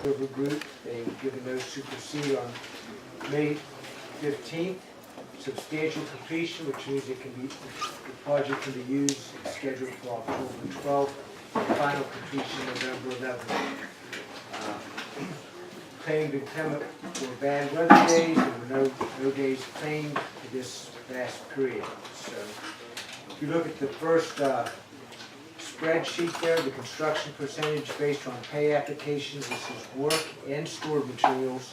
River Group. They were given no supersede on May 15th. Substantial completion, which means the project can be used and scheduled for October 12th. Final completion November 11th. Claimed inclement for bad weather days. There were no days claimed for this last period. So if you look at the first spreadsheet there, the construction percentage based on pay applications, this is work and stored materials.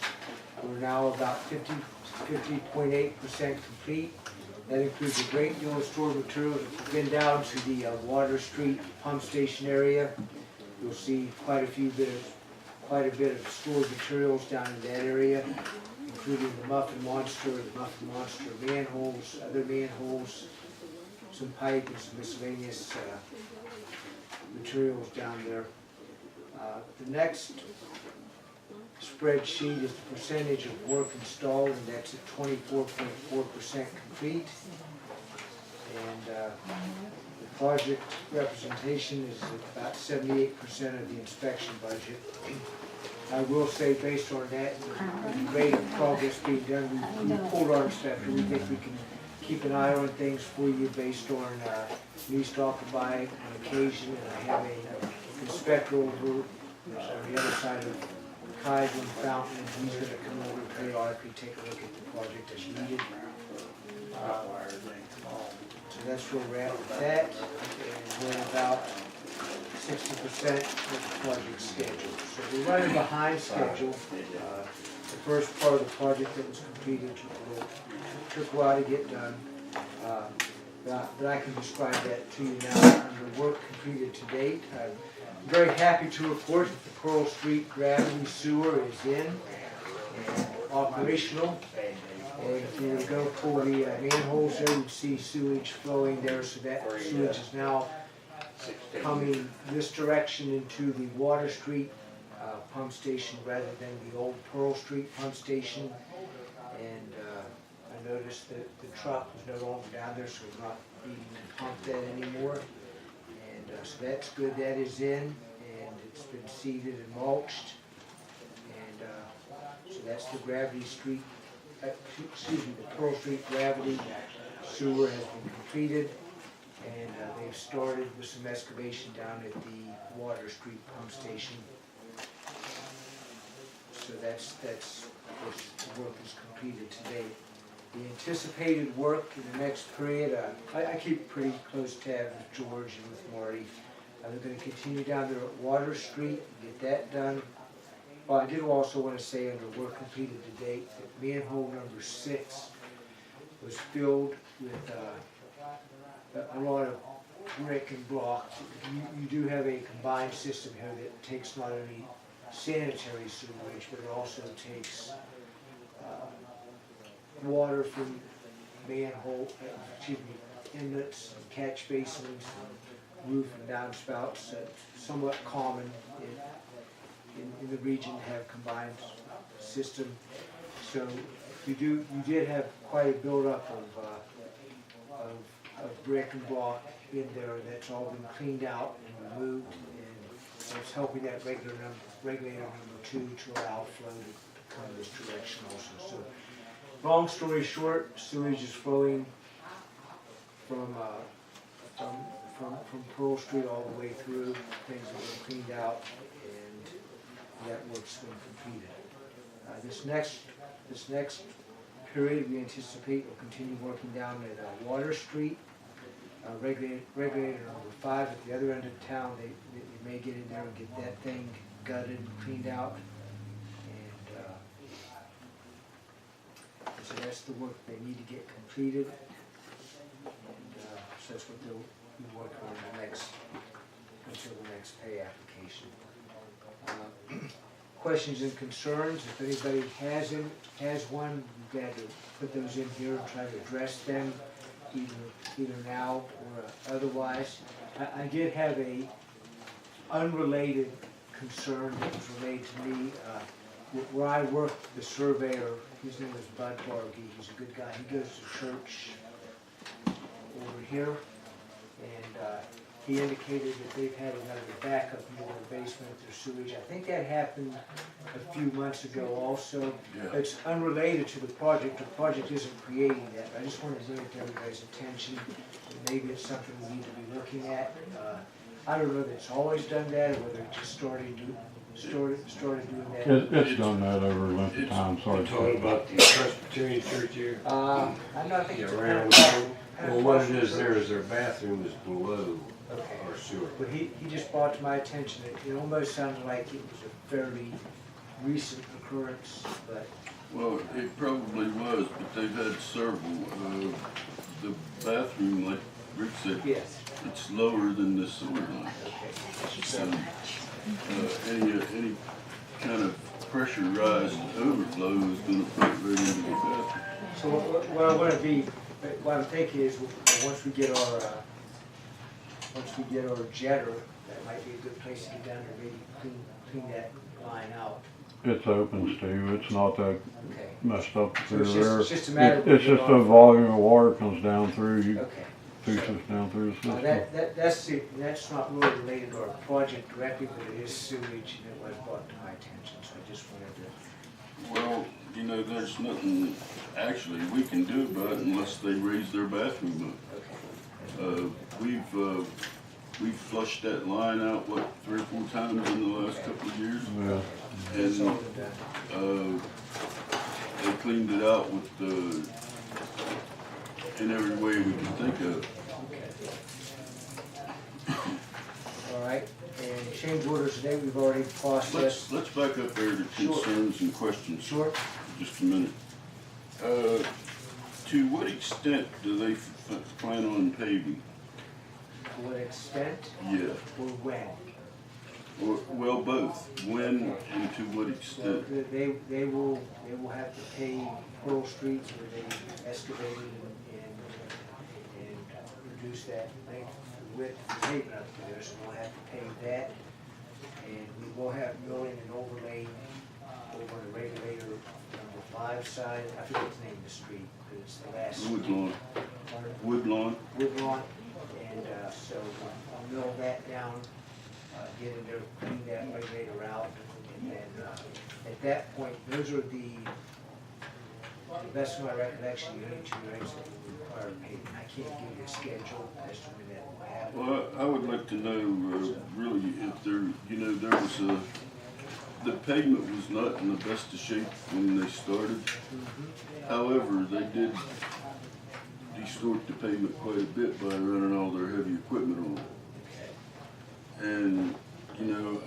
We're now about 50.8% complete. That includes a great deal of stored materials. If you've been down to the Water Street pump station area, you'll see quite a bit of stored materials down in that area, including the Muffin Monster manholes, other manholes, some pipe and some miscellaneous materials down there. The next spreadsheet is the percentage of work installed, and that's at 24.4% complete. And the project representation is at about 78% of the inspection budget. I will say, based on that, the rate of progress being done, we pulled our inspector. We think we can keep an eye on things for you based on me stopping by on occasion, and I have an inspector over on the other side of Kaiser Fountain, and he's going to come over and periodically take a look at the project as needed. So that's where we're at with that, and we're about 60% of the project schedule. So we're running behind schedule. The first part of the project that was completed took a while to get done, but I can describe that to you now under work completed to date. I'm very happy to report that the Pearl Street gravity sewer is in and operational. And if you were to go pull the manholes there, you'd see sewage flowing there, so that sewage is now coming this direction into the Water Street pump station rather than the old Pearl Street pump station. And I noticed that the truck was no longer down there, so we're not needing to pump that anymore. And so that's good. That is in, and it's been seeded and mulched. And so that's the Gravity Street, the Pearl Street gravity sewer has been completed. And they've started with some excavation down at the Water Street pump station. So that's the work is completed today. The anticipated work in the next period, I keep pretty close tabs with George and with Marty. They're going to continue down there at Water Street and get that done. Well, I did also want to say under work completed to date that manhole number 6 was filled with a lot of brick and block. You do have a combined system here that takes not only sanitary sewage, but it also takes water from manhole, inlets, and catch basins, and roof and downspouts. Somewhat common in the region to have combined system. So you did have quite a buildup of brick and block in there, and that's all been cleaned out and removed, and it's helping that regulator number 2 to allow flow to come this direction also. So, long story short, sewage is flowing from Pearl Street all the way through. Things have been cleaned out, and that work's been completed. This next period, we anticipate will continue working down at Water Street. Regulator number 5 at the other end of town. They may get in there and get that thing gutted and cleaned out. And so that's the work they need to get completed. And so that's what they'll be working on until the next pay application. Questions and concerns, if anybody has one, I'm glad to put those in here and try to address them either now or otherwise. I did have a unrelated concern that was relayed to me. Where I work, the surveyor, his name is Bud Bargy, he's a good guy. He goes to church over here, and he indicated that they've had another backup in their basement of their sewage. I think that happened a few months ago also. Yeah. It's unrelated to the project isn't creating that, but I just wanted to bring it to everybody's attention. Maybe it's something we need to be looking at. I don't know that it's always done that, or whether it just started doing that. It's done that over a length of time, sorry. You talking about the Presbyterian church here? I'm not thinking Yeah, it's a around Pentecostal- Well, what it is there is their bathroom is below Okay. our sewer. But he just brought to my attention that it almost sounded like it was a fairly recent occurrence, but, Well, it probably was, but they've had several. The bathroom, like Rick said, yes, it's lower than the sewer line. okay. So, any kind of pressurized overflow is gonna put it right into the bathroom. So what I want to be, what I'm thinking is, once we get our jetter, that might be a good place to get down there, maybe clean that line out. It's open, Steve, it's not that Okay. messed up So through it's there. just a matter of. It's just a volume of water comes down through, you Okay. pushes down through the Now, system. that's not really related to our project directly, but it is sewage, and it was brought to my attention, so I just wanted to. Well, you know, there's nothing actually we can do about it unless they raise their bathroom Okay. up. We've flushed that line out, what, 3 or 4 times in the last couple of years? Yeah. That's all And, done. they cleaned it out with in every way we could think of. All right, and change orders today, we've already processed. Let's back up there to Sure. concerns and questions Sure. for just a minute. To what extent do they plan on paving? To what extent Yeah, or when? well, both. When and to what So extent? they will have to pay Pearl Street where they excavated and reduce that length, width of the pavement up there, so we'll have to pay that. And we will have milling and overlaying over the regulator number 5 side, I forget the name of the street, but it's the last. Woodlawn. Woodlawn? Woodlawn, and so we'll mill that down, get in there, clean that regulator out, and then at that point, those are the best of my recollection, the only 2 roads that will require paving. I can't give you a schedule as to when that will happen. Well, I would like to know, really, if there was the pavement was not in the best of shape when they started. However, they did distort the pavement quite a bit by running all their heavy equipment on it. And,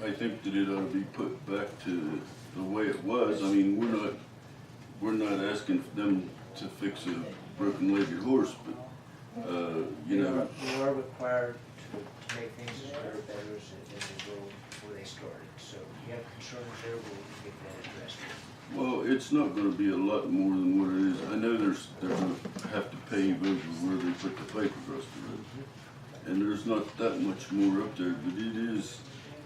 I think that it ought to be put back to the way it was. I mean, we're not asking them to fix a broken-legged horse, but, We are required to make things as better as they go before they started. So if you have concerns there, we'll get that addressed. Well, it's not gonna be a lot more than what it is. I know they're gonna have to pave over where they put the pipe across the road. And there's not that much more up there, but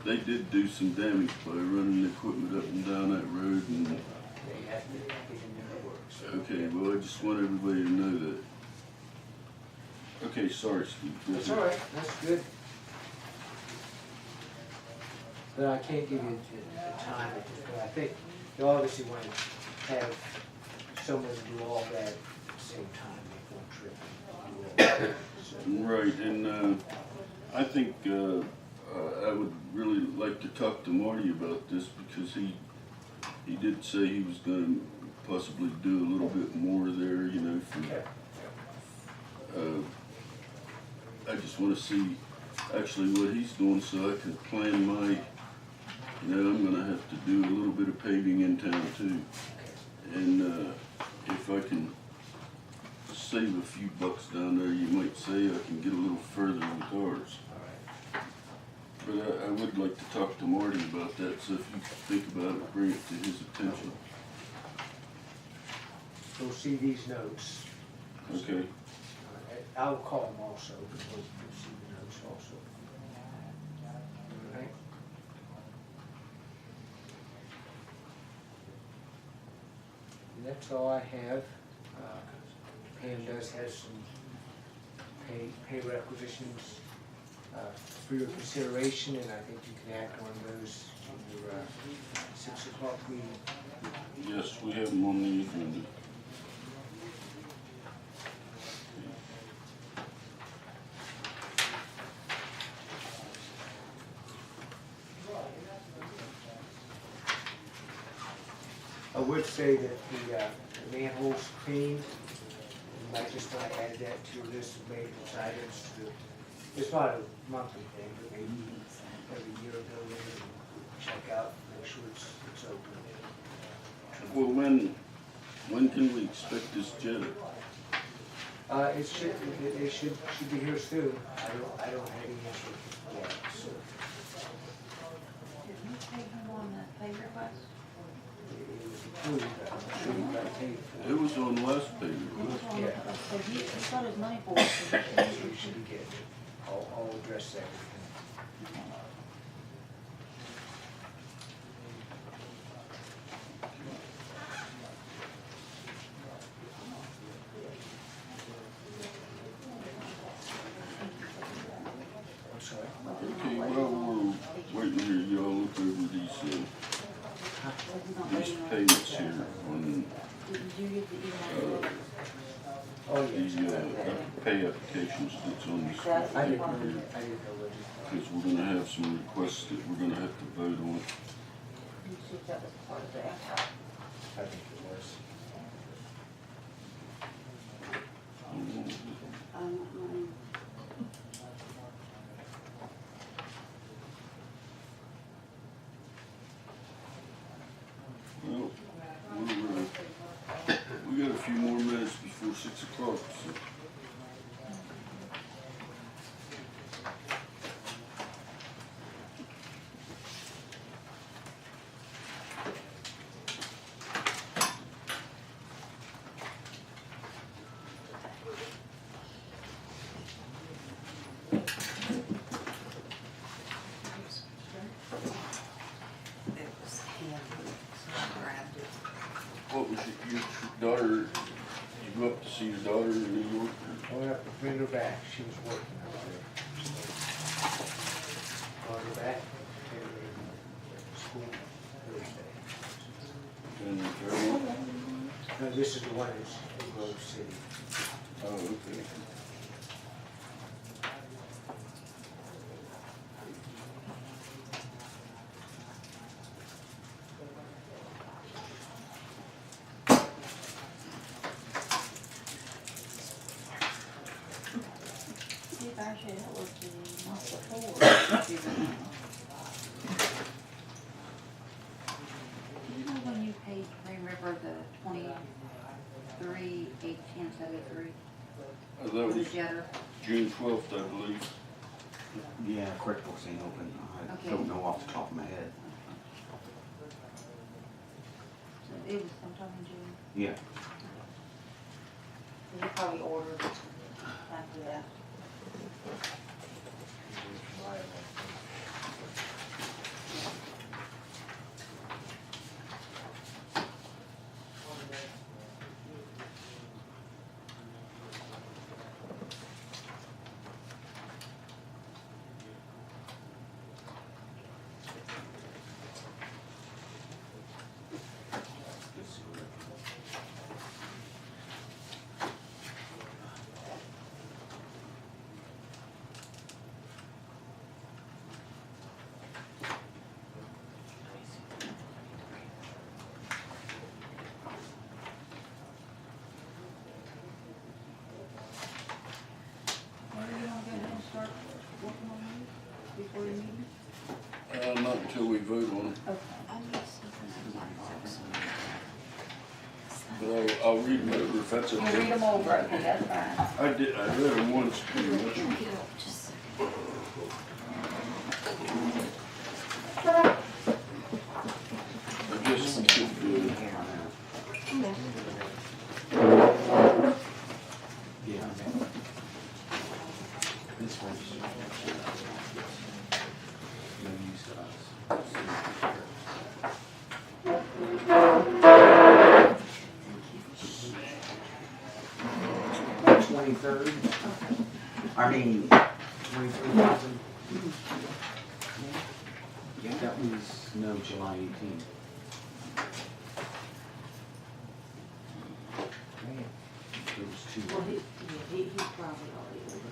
they did do some damage by running the equipment up and down that road and, They have to get in there to work. So okay, well, I just want everybody to know that. Okay, sorry, Steve. Go that's ahead. all right, that's good. But I can't give you the time, but I think you obviously want to have someone do all that at the same time, make one trip. and do all that. So, Right, and I think I would really like to talk to Marty about this because he did say he was going to possibly do a little bit more there, for, okay. I just want to see actually what he's doing so I can plan my, I'm going to have to do a little bit of paving in town too. And if I can save a few bucks down there, you might say I can get a little further with ours. But I would like to talk to Marty about that, so if you think about it, bring it to his attention. Go see these notes. Okay. I'll call them also, but we'll see the notes also. All right. And that's all I have. Pam does have some pay requisitions for your consideration, and I think you can act on those in your 6 o'clock meeting. Yes, we have them on the agenda. I would say that the manholes cleaned, you might just want to add that to your list of maintenance items. It's not a monthly thing, but maybe every year go in and check out, make sure it's open. Well, when can we expect this jetter? It should be here soon. I don't have any answer yet, so Did you take him on that pay request? it was approved, I'm sure you got paid for It was on last payroll. Yeah. So he got his money for it. so he it. should- You should get it. I'll address that with him. I'm sorry. Okay, well, we're waiting here, y'all look over these payments here on Did you get the email? Oh, yes. the pay applications that's on this. I didn't know what Because we're gonna have some requests that we're gonna have to vote on. You see if that was part of that. I think it was. Mine. Well, we got a few more minutes before 6 o'clock, so. It was him, so I grabbed it. What was your daughter, you go up to see your daughter in New York? I went up to bring her back, she was working out there. Brought her back, and school Thursday. In Fairmont? No, this is the one that's in Grove City. Oh, okay. See if actually that was the month before. You know when you paid Green River the 23,873 That for the was jetter? June 12th, I believe. Yeah, QuickBooks ain't open. I Okay. don't know off the top of my head. So it was sometime in June. Yeah. He probably ordered after that. Where do you want to go ahead and start working on these before your meeting? Not until we vote on it, Okay. but I'll read them over if that's You read okay. them over, okay, that's fine. I read them once pretty much. I guess we should, Yeah. This one's. No use to us. 23rd. I mean, 23,000. was, no, July 18th. There was two. Well, he probably already over.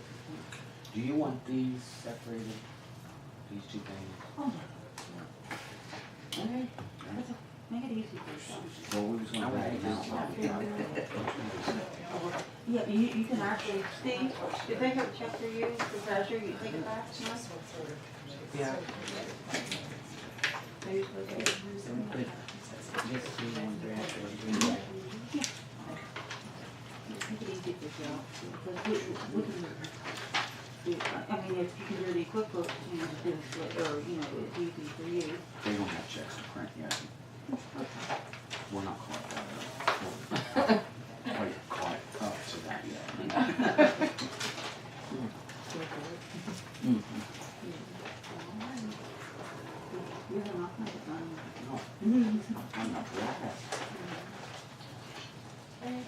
Do you want these separated? These two things? Oh, no. Okay, make it easy for yourself. Well, we was gonna write it out. Yeah, you can actually, Steve, if they have a check for you, the treasurer, you take it back, you know? Yeah. Maybe it's okay. Yes, we want draft or green light. Make it easy for yourself. Because we can, I mean, if you can do the QuickBooks, you know, do it, or, you know, it's easy for you. They don't have checks to print yet. We're not quite quite up to that yet. Mhm. You're not gonna get done. No, I'm not for that. Thank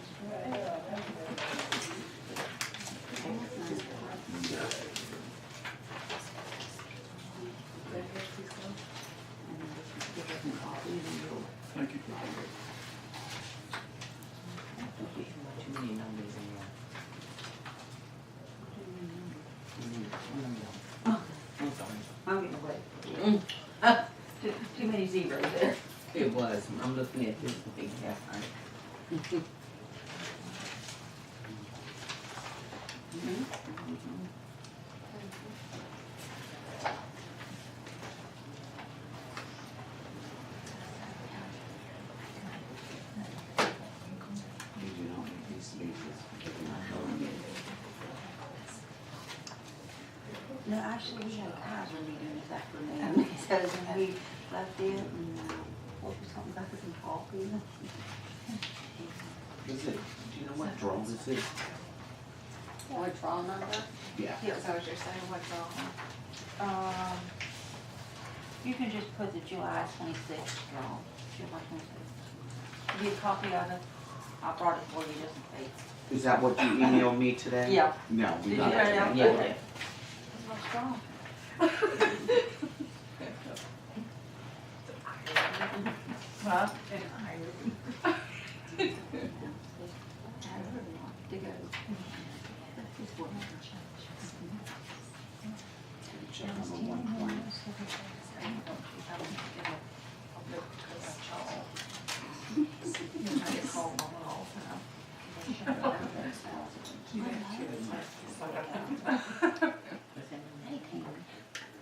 you. Too many numbers in there. I'm sorry. I'm getting away. Too many zeros there. It was, I'm looking at this big half line. Did you not make these spaces? No, actually, we had a casual meeting this afternoon, because when we left it, and, what was something about some coffee? Is it, do you know what draw this is? What draw number? Yeah. Yeah, so what you're saying, what draw? You can just put the July 26th draw, July 26th. Give you a copy of it, I brought it for you just in case. Is that what you emailed me today? Yeah. No, we Did got you it write it today. out? Yeah. Okay. What's wrong? Huh? To go. This one. Check number 120.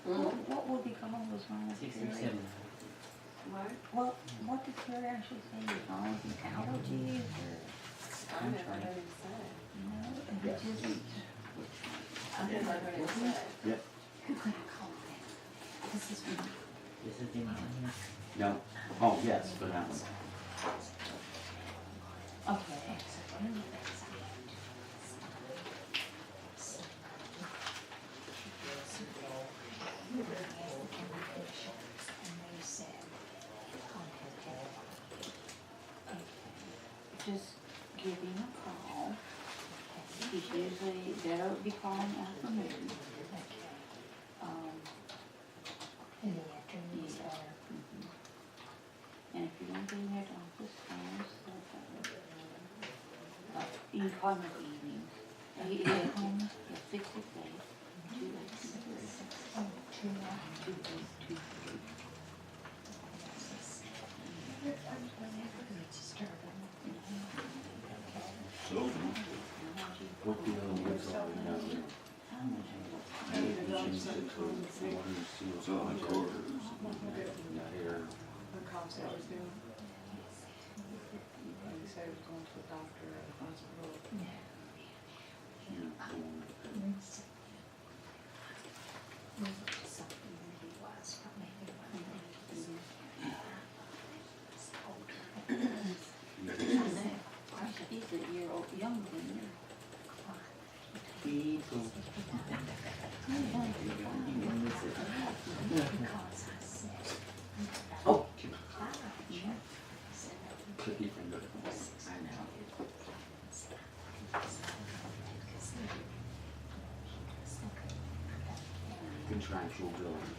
What would become of those wrong? What did Terry actually say was wrong with the allergies or? I never heard him say it. No, it just. I never heard him say it. Yep. This is one. This is the one. No. Oh, yes, for that one. Okay. Just give him a call. He's usually, they'll be calling afternoon. In the afternoons Yeah. or And if you don't be in your office hours, you can call him in the evenings. He is home, yeah, 6 to 8, 2 days, 2 2 days, 2 days. So, What the other ones are, we know. it's on the quarters. Got here. The cops that was doing. He said he was going to the doctor at the hospital. You're going. something that he was, but maybe one He's a year old, younger than you. People. Oh. Cookie finger. I know. Contractual billing.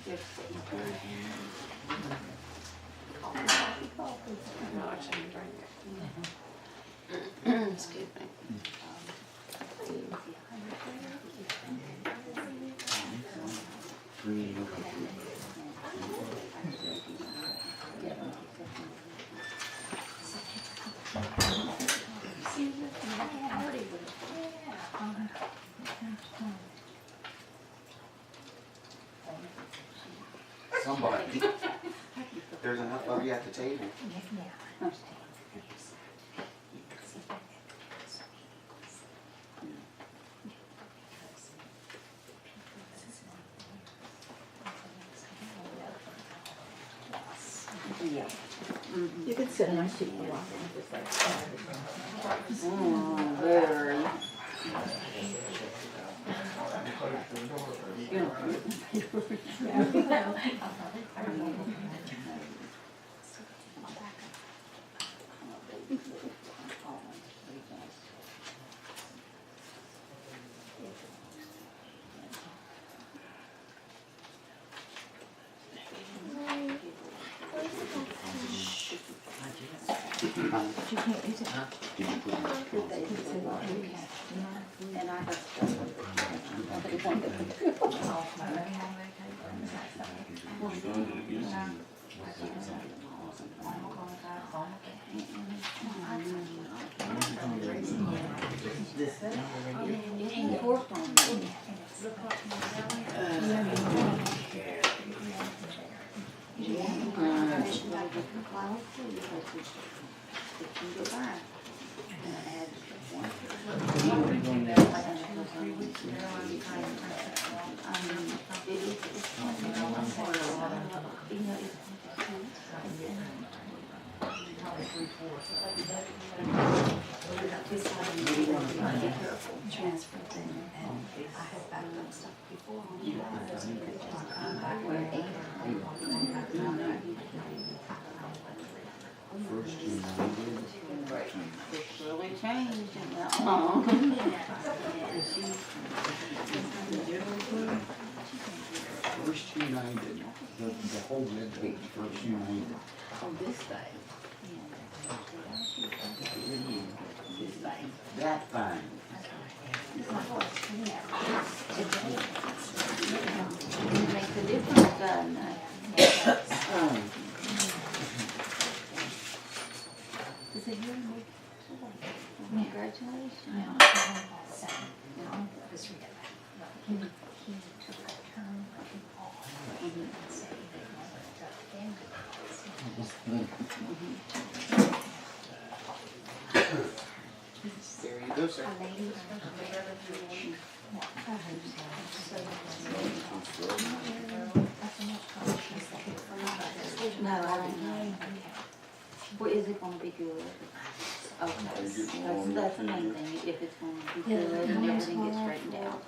There's stickers No, I shouldn't drink it. Excuse me. Somebody. There's enough of you at the table. Yeah. You could sit in my seat for a while. Very. You can't use it. Did you put And I It's forced on me. Transfer thing, and I had backed up stuff before. It's really changed in that long. First United, the whole red page, First United. On this side. This thing, that thing. It makes a difference, Is it your congratulations? He took a turn off and said they There you go, sir. No, I don't know. Well, is it gonna be good? Okay, that's the main thing, if it's gonna be good and everything gets straightened out.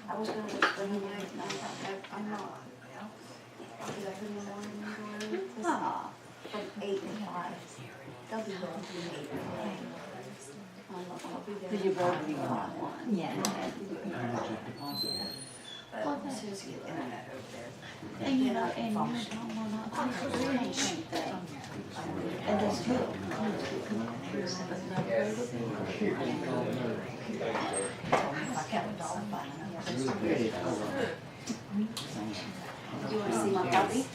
I was gonna just bring it out, and I'm not. Because I couldn't morning. Ah, from 8 to 5. They'll be home from 8 to 5. I'll be there. did you both be on one? Yeah. Well, As soon as you get internet over there. and you know, and you're talking about, I'm doing the same thing. And that's good. But no greater Do you wanna see my copy?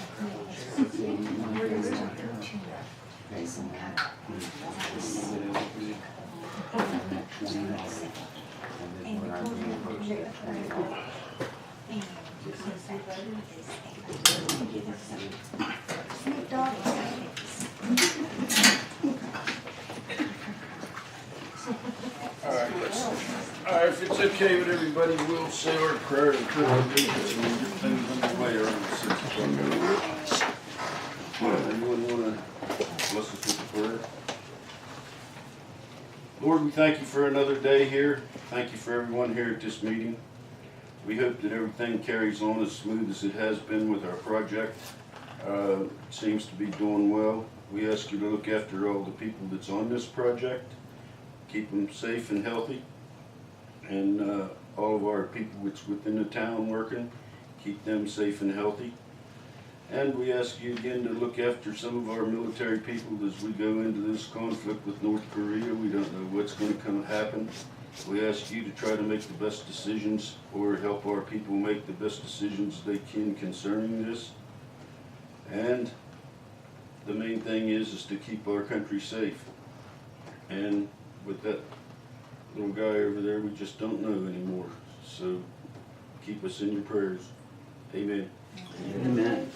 Alright, if it's okay with everybody, we'll say our prayer and put our allegiance and get things underway around 6 o'clock. Anyone wanna bless us with a prayer? Lord, we thank you for another day here. Thank you for everyone here at this meeting. We hope that everything carries on as smooth as it has been with our project. seems to be doing well. We ask you to look after all the people that's on this project, keep them safe and healthy, and all of our people that's within the town working, keep them safe and healthy. And we ask you again to look after some of our military people as we go into this conflict with North Korea. We don't know what's going to happen. We ask you to try to make the best decisions or help our people make the best decisions they can concerning this. And the main thing is to keep our country safe. And with that little guy over there, we just don't know anymore. So keep us in your prayers. Amen. Amen.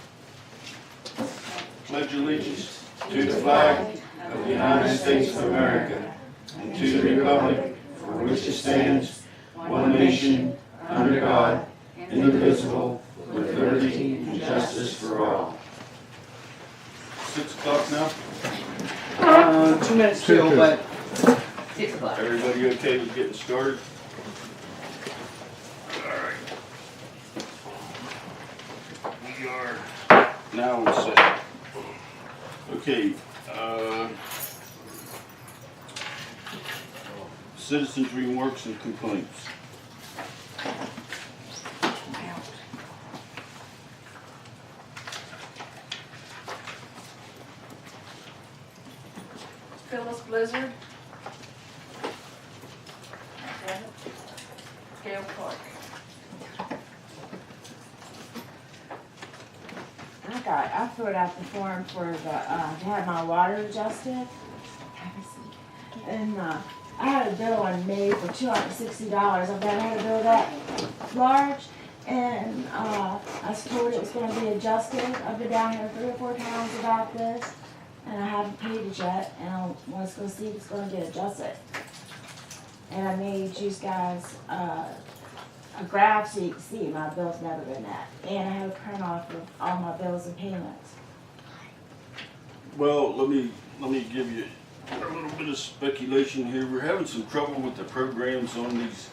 Pledge allegiance to the flag of the United States of America and to the republic for which it stands, one nation, under God, indivisible, with liberty and justice for all. 6 o'clock now? 2 minutes till, but 6 o'clock. Everybody okay with getting started? Alright. We are now in session. Okay, citizens' remarks and complaints. Phyllis Blizzard. Gail Clark. I filled out the form for the, to have my water adjusted. Have a seat. And, I had a bill in May for $260. I've never had a bill that large. And, I was told it was gonna be adjusted. I've been down here 3 or 4 times about this. And I haven't paid it yet, and I was gonna see if it's gonna get adjusted. And I made you guys, a graph so you can see my bill's never been met. And I have a print off of all my bills and payments. Well, let me give you a little bit of speculation here. We're having some trouble with the programs on these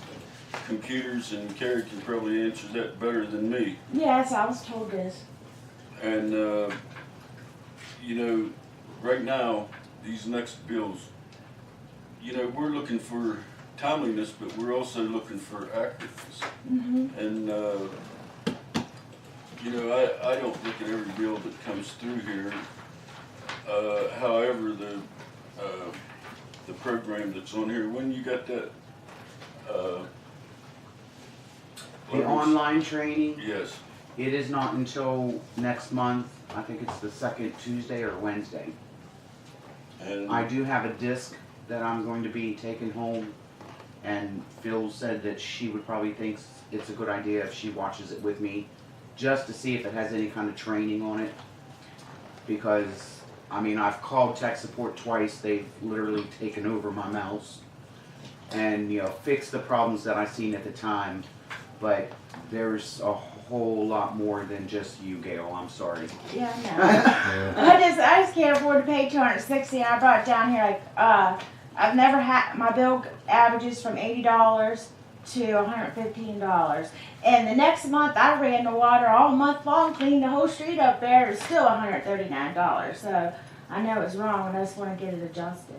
computers, and Carrie can probably answer that better than me. Yes, I was told this. And, you know, right now, these next bills, you know, we're looking for timeliness, but we're also looking for activeness. And, you know, I don't look at every bill that comes through here. However, the program that's on here, when you got that, The online training, yes. it is not until next month. I think it's the second Tuesday or Wednesday. And I do have a disc that I'm going to be taking home, and Phil said that she would probably think it's a good idea if she watches it with me, just to see if it has any kind of training on it. Because, I mean, I've called tech support twice. They've literally taken over my mouse and, you know, fixed the problems that I seen at the time. But there's a whole lot more than just you, Gail. I'm sorry. Yeah, I know. I just can't afford to pay $260. I brought it down here like, I've never had, my bill averages from $80 to $115. And the next month I ran the water all month long, cleaned the whole street up there. It's still $139. So I know it's wrong, and I just want to get it adjusted.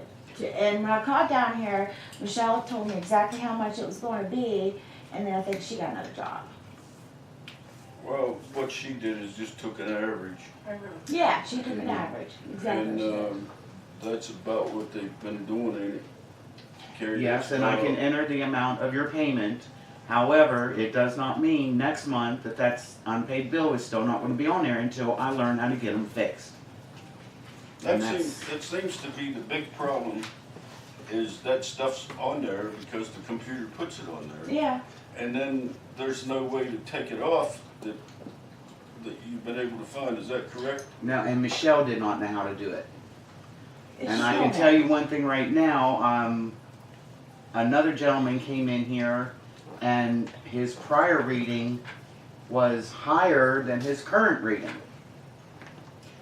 And when I called down here, Michelle told me exactly how much it was going to be, and then I think she got another job. well, what she did is just took an average. Yeah, she took an average. Exactly. And that's about what they've been doing, ain't it? Carrie, Yes, and I can enter the amount of your payment. However, it does not mean next month that that's unpaid bill is still not going to be on there until I learn how to get them fixed. That seems to be the big problem, is that stuff's on there because the computer puts it on there. Yeah. And then there's no way to take it off that you've been able to find, is that correct? Now, and Michelle did not know how to do it. It's And I can still- tell you one thing right now, another gentleman came in here and his prior reading was higher than his current reading.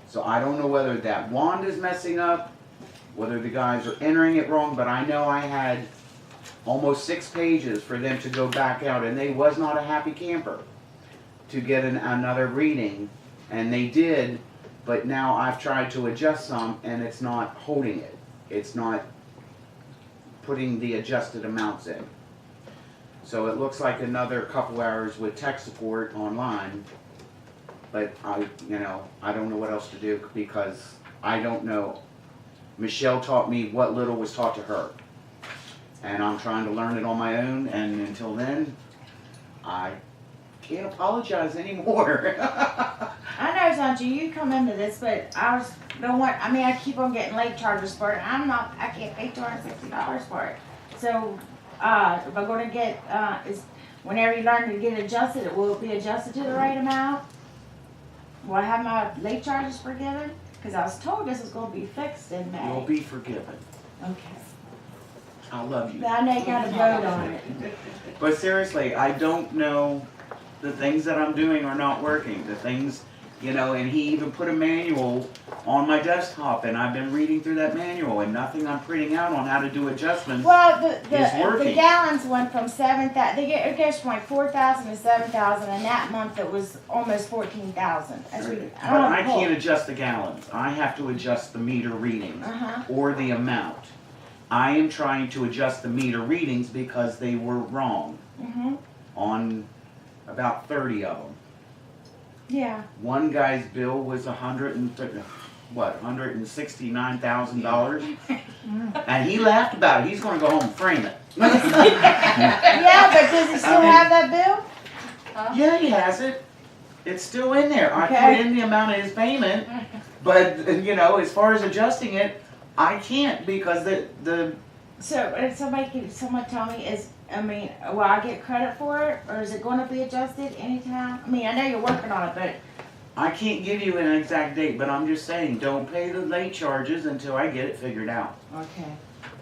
So I don't know whether that wand is messing up, whether the guys are entering it wrong, but I know I had almost 6 pages for them to go back out, and they was not a happy camper to get another reading. And they did, But now I've tried to adjust some and it's not holding it. It's not putting the adjusted amounts in. So it looks like another couple hours with tech support online. But I don't know what else to do because I don't know. Michelle taught me what little was taught to her. And I'm trying to learn it on my own, and until then, I can't apologize anymore. I know, Sanji, you come into this, but I keep on getting late charges for it. I can't pay $260 for it. So, if I'm gonna get, whenever you learn to get adjusted, will it be adjusted to the right amount? Will I have my late charges forgiven? Because I was told this was gonna be fixed in May. You'll be forgiven. Okay. I love you. But I know you gotta vote on it. But seriously, I don't know, the things that I'm doing are not working. The things, and he even put a manual on my desktop, and I've been reading through that manual, and nothing I'm printing out on how to do adjustments. Well, It's the working. gallons went from 7,000. It goes from like 4,000 to 7,000, and that month it was almost 14,000. But I can't adjust the gallons. I have to adjust the meter readings or the amount. I am trying to adjust the meter readings because they were wrong on about 30 of them. Yeah. One guy's bill was $169,000, and he laughed about it. He's going to go home and frame it. Yeah, but does he still have that bill? Yeah, he has it. It's still in there. I Okay. put in the amount of his payment, but as far as adjusting it, I can't because the So, someone tell me, will I get credit for it, or is it going to be adjusted anytime? I know you're working on it, but I can't give you an exact date, but I'm just saying, don't pay the late charges until I get it figured out. okay.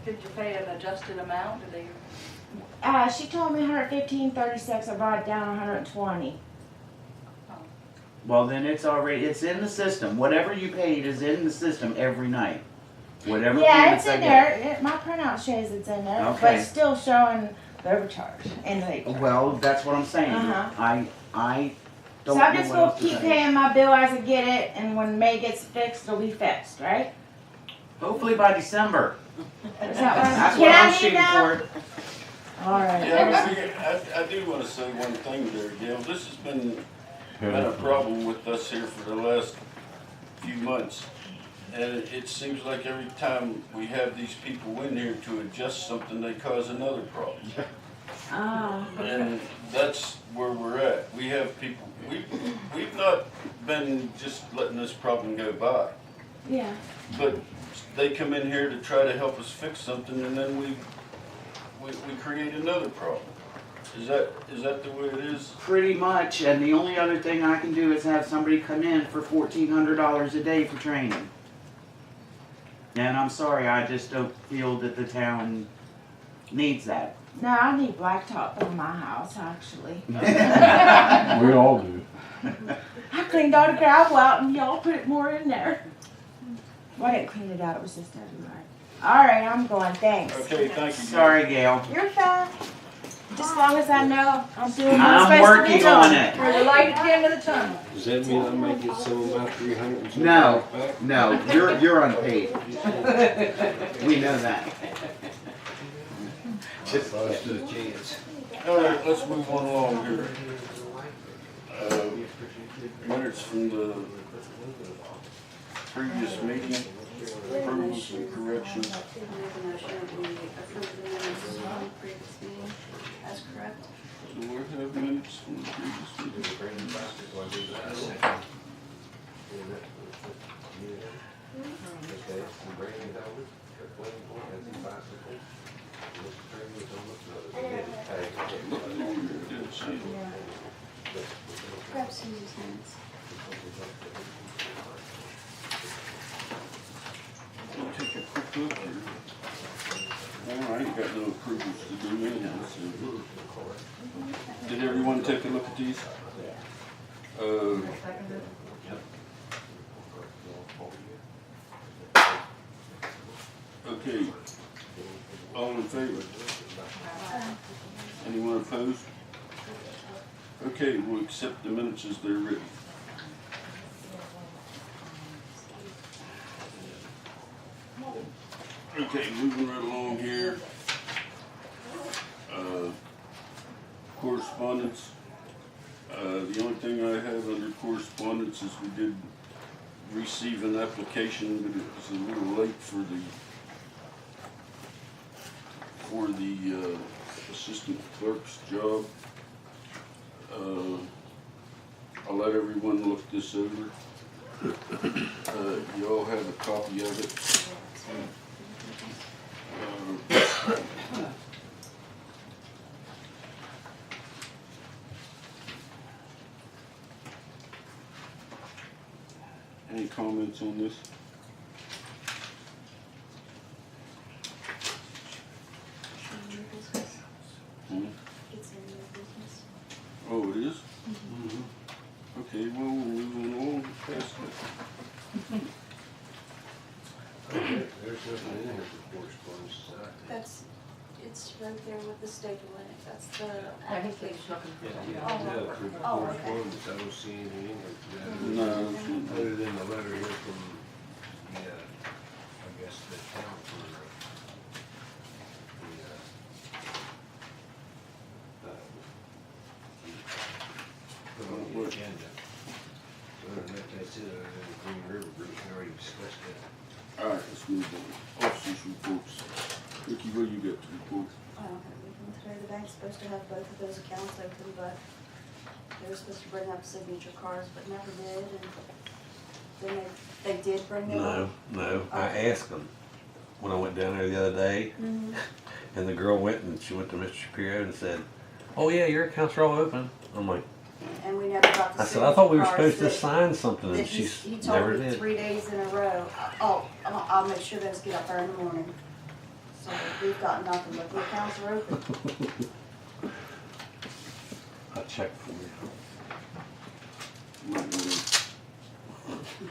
Did you pay an adjusted amount? Did they? She told me 115.36. I brought it down 120. Well, then it's in the system. Whatever you paid is in the system every night. Whatever Yeah, payments it's in I get. there. My printout shows it's in there, but Okay. it's still showing the overcharge and the late charge. Well, that's what I'm saying. Uh-huh. I don't So I'm know just what gonna else to keep say. paying my bill as I get it, and when May gets fixed, it'll be fixed, right? Hopefully by December. Is that what That's Can what I I'm need shooting that? for. All right. Yeah, I do want to say one thing there, Gail. This has been a problem with us here for the last few months. And it seems like every time we have these people in here to adjust something, they cause another problem. Oh, And that's where we're at. We have people, we've not been just letting this problem go by. yeah. But they come in here to try to help us fix something, and then we create another problem. Is that the way it is? Pretty much, and the only other thing I can do is have somebody come in for $1,400 a day for training. And I'm sorry, I just don't feel that the town needs that. No, I need blacktop in my house, actually. We all do. I cleaned all the gravel out, and y'all put more in there. Well, I didn't clean it out. It was just everywhere. All right, I'm going. Thanks. Okay, thank you. Sorry, Gail. You're fine. Just as long as I know I'm doing what I'm I'm supposed to be working on doing. it. For the light at the end of the tunnel. Does that mean I might get some of my 300 and some No. back? No, you're unpaid. We know that. Just Close to the chance. All right, let's move on along here. Minutes from the previous meeting, approvals and corrections. Make a motion that we approve the minutes from the previous meeting as correct. Do we have minutes from the previous meeting? Didn't see it. Grab some of these minutes. We'll take a quick look here. Well, I ain't got no approvals to do anyhow, so. Did everyone take a look at these? Okay. All in favor? Anyone opposed? Okay, we'll accept the minutes as they're written. Okay, moving right along here. Correspondence. The only thing I have under correspondence is we did receive an application, but it was a little late for the assistant clerk's job. I'll let everyone look this over. You all have a copy of it. Any comments on this? Hmm? It's in your business. Oh, it is? Okay, well, we're moving along past that. There's nothing in here for correspondence. That's, it's right there with the staple in it, that's the I think they're application. looking for Yeah, something. for Oh, okay. correspondence, I don't see anything in here for that. No, Other than the letter here from, I guess the town for, put on the agenda. Other than that, that's it, other than the Green River Group, we already discussed that. all right, let's move on. Officers' reports. Vicki, what you got to report? I don't have anything today, the bank's supposed to have both of those accounts open, but they were supposed to bring up signature cards, but never did, and then they did bring them up. No, I asked them when I went down there the other day, Mhm. and the girl went and she went to Mr. Shapiro and said, "Oh yeah, your accounts are all open." I'm like, And we never got the I said, I thought we were signature supposed to cards sign something, that and he she told never me did. 3 days in a row, oh, I'll make sure those get up there in the morning. So we've got nothing, but the accounts are open. I checked for you. Might wanna-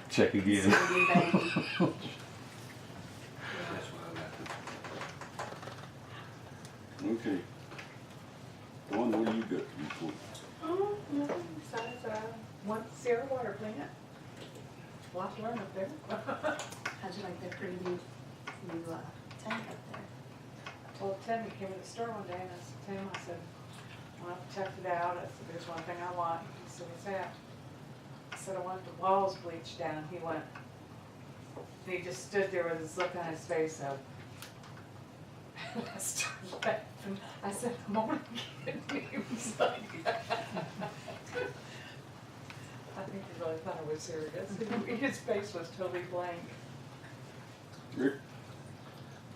Check again. CBD banking. That's why I left it. Okay. Dawn, what do you got to report? Oh, nothing besides, one Sierra water plant. Lot to learn up there. How'd you like that pretty new tank up there? Well, Tim came in the store one day and I said, Tim, I said, well, I checked it out. I said, there's one thing I want. He said, what's that? I said, I want the walls bleached down. He went, he just stood there with his look on his face of, I started laughing. I said, I'm only kidding. He was like, I think he really thought I was serious. His face was totally blank. Rick?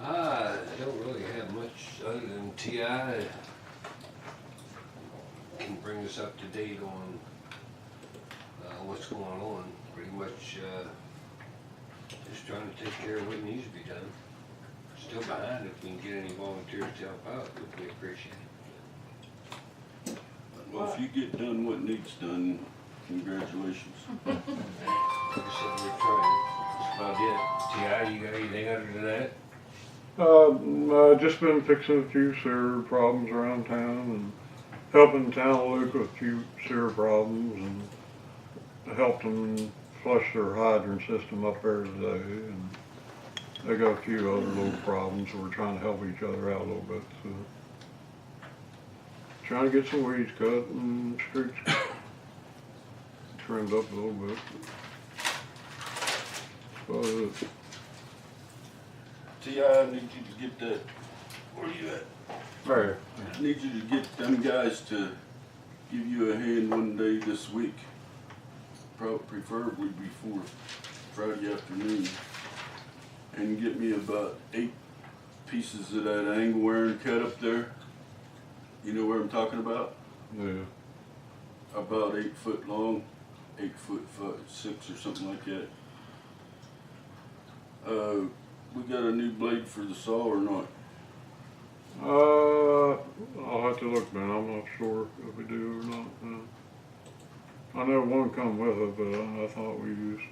I don't really have much other than T.I. can bring us up to date on what's going on. Pretty much just trying to take care of what needs to be done. Still behind. If we can get any volunteers to help out, it would be appreciated. Well, if you get done what needs done, congratulations. Like I said, we're trying. That's about it. T.I., you got anything other than that? Just been fixing a few sewer problems around town and helping town of Luke with a few sewer problems and helped them flush their hydrant system up there today. And they got a few other little problems, so we're trying to help each other out a little bit. So. Trying to get some weeds cut and streets trimmed up a little bit. But T.I., I need you to get that, where you at? there. I need you to get them guys to give you a hand one day this week, preferably before Friday afternoon, and get me about 8 pieces of that angle iron cut up there. You know where I'm talking about? Yeah. About 8 foot long, 8'6" or something like that. We got a new blade for the saw or not? I'll have to look, man. I'm not sure if we do or not. I know one come with it, but I thought we used.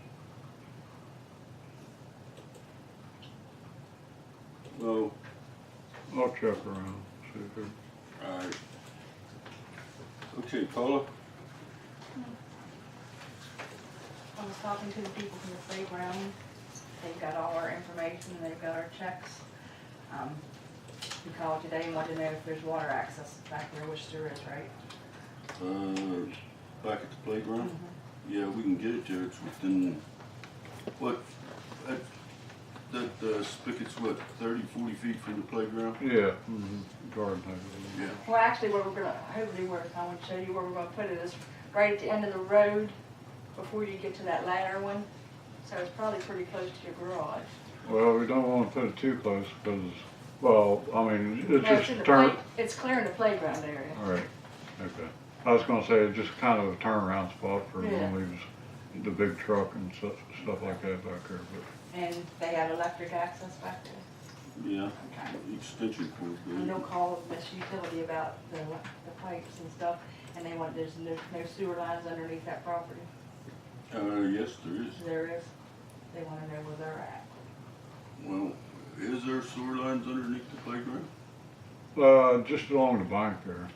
Well, I'll check around, see if it. alright. Okay, Paula? I was talking to the people from the playground. They've got all our information information, and they've got our checks. He called today and wanted to know if there's water access back there, which there is, right? Back at the playground? Yeah, we can get it there. It's within, what, that spigot's what, 30, 40 feet from the playground? Yeah, garden hose. Yeah. Well, actually, where we're gonna, hopefully where, I want to show you where we're gonna put it is right at the end of the road before you get to that ladder one. So it's probably pretty close to your garage. Well, we don't wanna put it too close, because, well, I mean, it's No, just in the turn. play- It's clearing the playground area. Alright, okay. I was gonna say, it's just kind of a turnaround spot for Yeah. when we was the big truck and stuff like that back there, but. And they have electric access back there. Yeah, Okay. extension cord. And they'll call Miss Utility about the pipes and stuff, and they want, there's no sewer lines underneath that property. Yes, there is. There is. They wanna know where they're at. Well, is there sewer lines underneath the playground? Just along the bank there,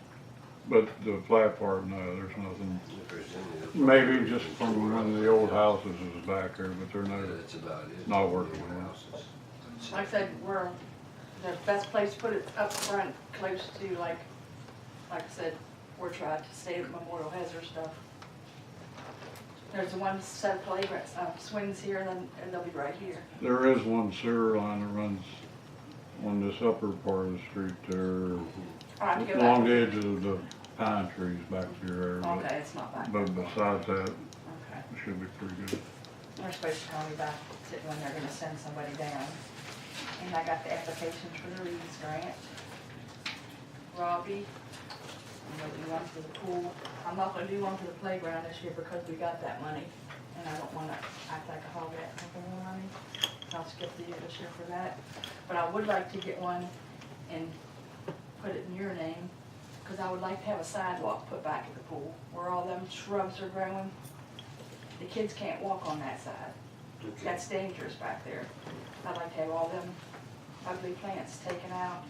but the flat part, no, there's nothing. If there's any. Maybe just from when the old houses was back there, but they're That's about it. not working well. Like I said, the best place to put it up front, close to like I said, we're trying to stay at Memorial Hazard stuff. There's one set of playgrounds, swings here, and they'll be right here. There is one sewer line that runs on this upper part of the street there, I'll have to go along back. the edge of the pine trees back through there. but- Okay, it's not back. But besides that, Okay. it should be pretty good. They're supposed to call me back when they're gonna send somebody down. And I got the applications for the Reeves grant. Robbie, I'm gonna do one for the pool. I'm not gonna do one for the playground this year because we got that money. And I don't wanna act like a hog at taking more money. So I'll skip the year this year for that. But I would like to get one and put it in your name, cause I would like to have a sidewalk put back at the pool where all them shrubs are growing. The kids can't walk on that side. Okay. That's dangerous back there. I'd like to have all them ugly plants taken out.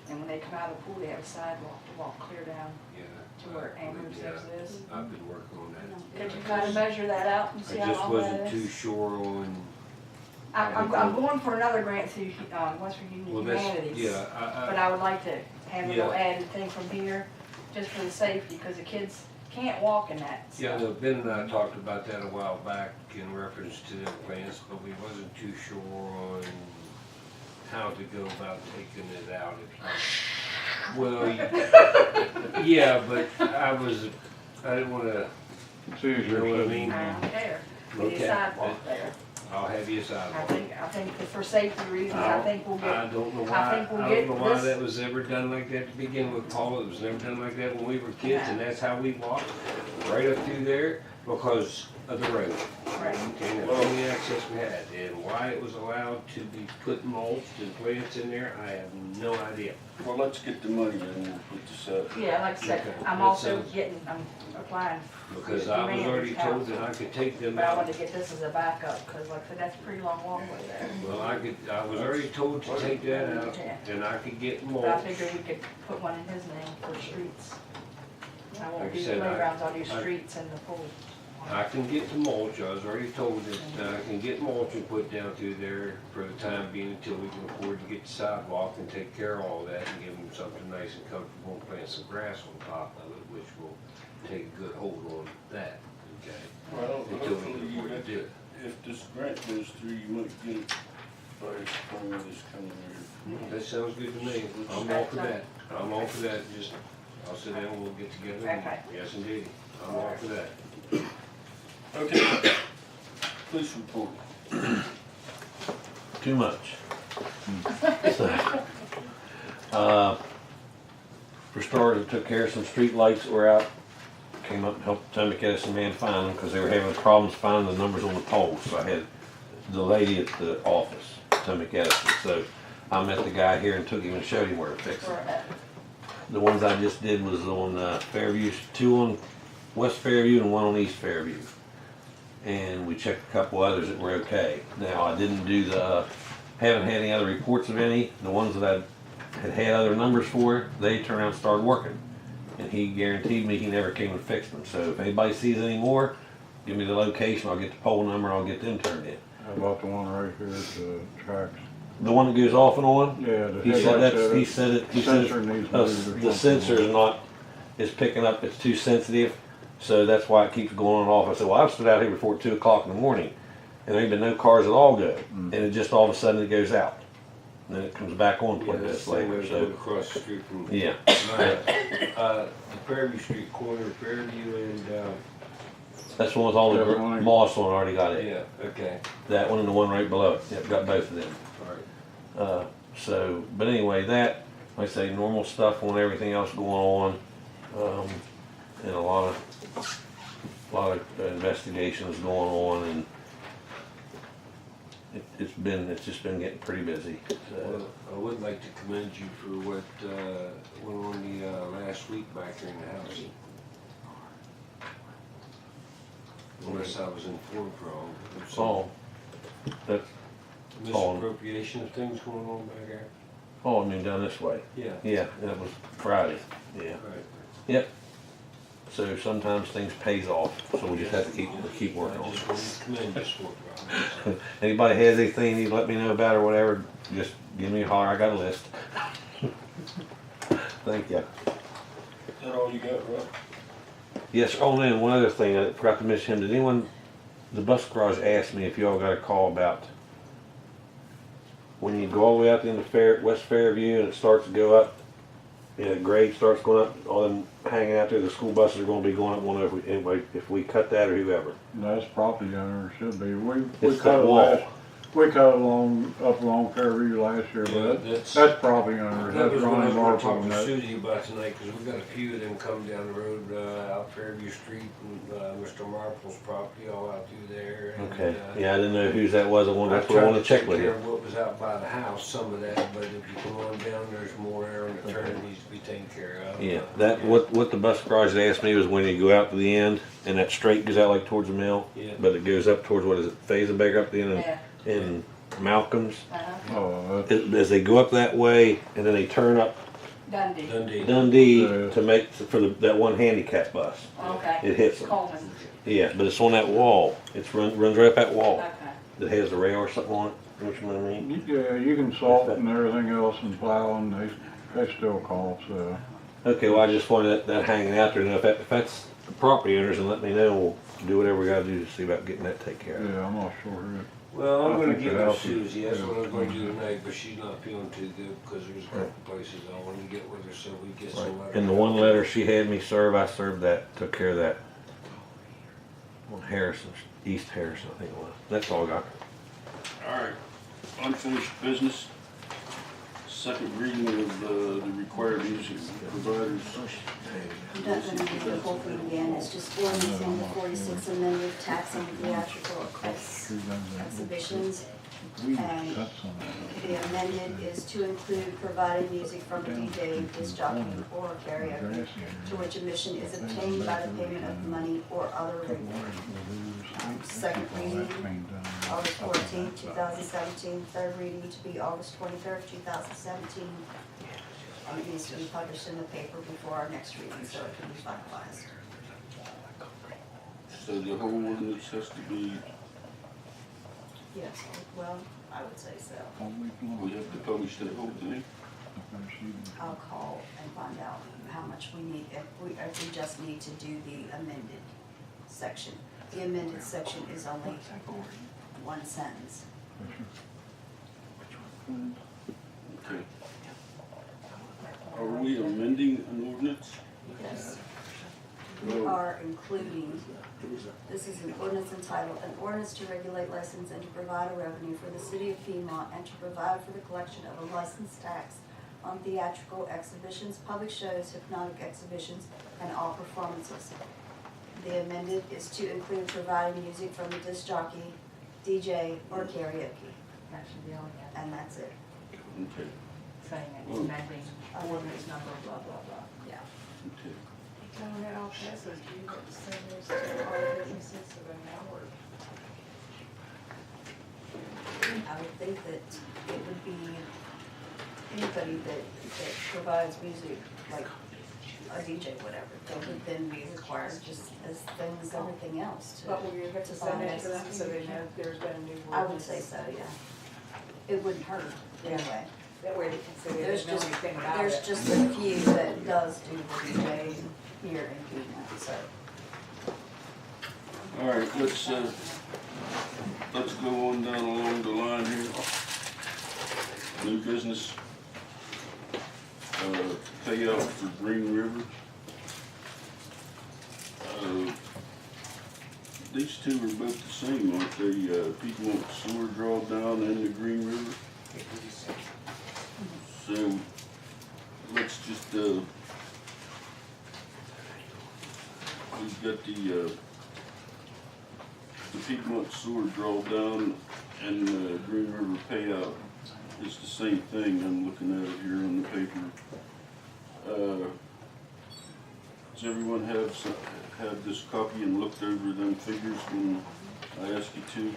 And when they come out of the pool, they have a sidewalk to walk clear down Yeah. to where Amber's Yeah, is. I've been working on that. Could you kind of measure that out and see I how just long that wasn't too is? sure on. I'm going for another grant through, West Virginia Well, that's, Humanities. yeah, But I would like to have a little Yeah. added thing from here, just for the safety, because the kids can't walk in that Yeah, stuff. no, Ben and I talked about that a while back in reference to the plants, but we wasn't too sure on how to go about taking it out. Well, yeah, but I didn't wanna, It's easier You know what I said mean? than I done. don't care. We need Okay. a sidewalk there. I'll have you a I sidewalk. think that for safety reasons, I think we'll I get, don't know I why, think we'll I get don't know why this- that was ever done like that to begin with, Paul. It was never done like that when we were kids, and that's how we walked, right up through there, because of the road. right. And the only access we had, and why it was allowed to be put mulched and plants in there, I have no idea. Well, let's get the money and we'll put this up. Yeah, like I said, Okay, I'm that also sounds- I'm applying, Because I was already told that I could take them but I out. wanted to get this as a backup, because like I said, that's a pretty long walkway there. Well, I was already told to take that out, and I could get But I mulch. figured we could put one in his name for streets. I Like won't I do said, playgrounds, I'll do I- streets and the pool. I can get the mulch, I was already told that I can get mulch and put down through there for the time being until we can afford to get the sidewalk and take care of all that and give them something nice and comfortable and plant some grass on top of it, which will take a good hold on that, okay? Well, Until we hopefully can you afford to get do it. If this grant goes through, you might get it by spring of this coming year. That sounds good to me. I'm all for that. I'm all for that. Just, I'll sit down, we'll get together. and- Okay. Yes, indeed. I'm all for that. Okay. Police report. Too much. For starters, took care of some street lights that were out. Came up and helped Tommy Edison man find them because they were having problems finding the numbers on the poles. So I had the lady at the office, Tommy Edison. So I met the guy here and took him and showed him where to fix them. The ones I just did was on Fairview, 2 on West Fairview and 1 on East Fairview. And we checked a couple others that were okay. Now I didn't do haven't had any other reports of any. The ones that I had other numbers for, they turned out and started working. And he guaranteed me he never came and fixed them. So if anybody sees any more, give me the location, I'll get the pole number, I'll get them turned in. How about the one right here at the tracks? The one that goes off and on? Yeah, the He said headlight that's, he said it, he said sensor needs the moved or sensor something. is not, is picking up, it's too sensitive, so that's why it keeps going on and off. I said, well, I've stood out here before 2 o'clock in the morning, and there ain't been no cars at all go, and it just all of a sudden it goes out. And then it comes back on Yeah, 20 that minutes thing later, goes so, across the street from. yeah. The Fairview Street corner, Fairview and, That's the one with all the That's one. moss on, already got it. yeah, okay, That one and the one right below it, yep, got both of them. alright. So, but anyway, that, like I say, normal stuff on everything else going on, and a lot of investigations going on, and it's just been getting pretty busy, so. Well, I would like to commend you for what, went on the, last week back here in the house. Unless I was informed wrong. There's some Oh, that's, misappropriation of things going on back there. I mean down this way, Yeah. yeah, that was Friday, yeah. Right. So sometimes things pays off, so we just have to keep working I on just it. wanted to commend you for it, Rob. Anybody has anything you let me know about or whatever, just give me a holler, I got a list. Thank you. Is that all you got, Rob? Yes, oh, and then one other thing, I forgot to mention, did anyone, the bus garage asked me if y'all got a call about when you go all the way out to the end of West Fairview and it starts to go up, and the grade starts going up, all them hanging out there, the school buses are gonna be going up one if we cut that or whoever. That's property owner, should be. We It's cut that it wall. we cut it up along Fairview last year, Yeah, but that's- that's property owner. That That's was what I Ronnie was gonna Marple talk and to that. Susie about tonight, cause we've got a few of them coming down the road, out Fairview Street and, Mr. Marple's property all out through there. and, Okay, yeah, I didn't know whose that was, that's what I wanted to check with I tried to take care you. of what was out by the house, some of that, but if you come on down, there's more there and the turn needs to be taken care of. Yeah, that, what the bus garage asked me was when you go out to the end, and that straight goes out like towards the mill, Yeah. but it goes up towards, what is it, Fazenbaker up the end Yeah. and Malcolm's. Oh, that's, As they go up that way, and then they turn up Dundee. Dundee. Yeah. to make, for that one handicap bus. Okay. It hits them. Coleman. Yeah, but it's on that wall. Runs right up that wall. Okay. That has the rail or something on it. You know what I mean? yeah, you can salt and everything else and plow and they still call, so. Okay, well, I just wanted that hanging out there. And if that's the property owners, then let me know. We'll do whatever we gotta do to see about getting that taken care of. Yeah, I'm not sure who. Well, I'm I gonna think get the with house is- Susie, that's what I was gonna yeah. do tonight, but she's not feeling too good, because there's a couple places I wanna get with her, so we get some letters. And the one letter she had me serve, I served that, took care of that. On Harrison, East Harrison, I think it was. That's all I got. Alright, unfinished business. Second reading of the required music providers. I'm not gonna do the whole thing again, it's just ordinance number 46 amended tax on theatrical exhibitions. And That's on that. the amended is to include providing music from a DJ, disc jockey, or karaoke, to which admission is obtained by the payment of money or other reward. Second reading, August 14th, 2017, third reading to be August 23rd, 2017. And it needs to be published in the paper before our next reading, so it can be finalized. So the whole ordinance has to be, Yes, well, I would say so. we have to publish that whole thing? I'll call and find out how much we need, if we just need to do the amended section. The amended section is only one sentence. Okay. Are we amending an ordinance? Yes. We are including, this is an ordinance entitled, an ordinance to regulate license and to provide a revenue for the city of Piedmont and to provide for the collection of a license tax on theatrical exhibitions, public shows, hypnotic exhibitions, and all performances. The amended is to include providing music from a disc jockey, DJ, or karaoke, That should be on there, and that's it. Okay, saying it's amending ordinance number, blah, blah, blah. Yeah. okay. So when it all passes, do you get to send those to all businesses that are now, or? I would think that it would be anybody that provides music, like a DJ, whatever, they would then be required, just as same as everything else to. But will you have to send it to them so they know there's been a new ordinance? I would say so, yeah. It wouldn't hurt anyway. That way they can say they There's didn't know just, anything about it. there's just a few that does do the DJ here in Piedmont, so. All right, let's go on down along the line here. New business. Payout for Green River. These two are both the same, aren't they? Piedmont sewer drawdown and the Green River. So let's just we've got the Piedmont sewer drawdown and the Green River payout. It's the same thing. I'm looking at it here on the paper. Does everyone have this copy and looked over them figures when I asked you to?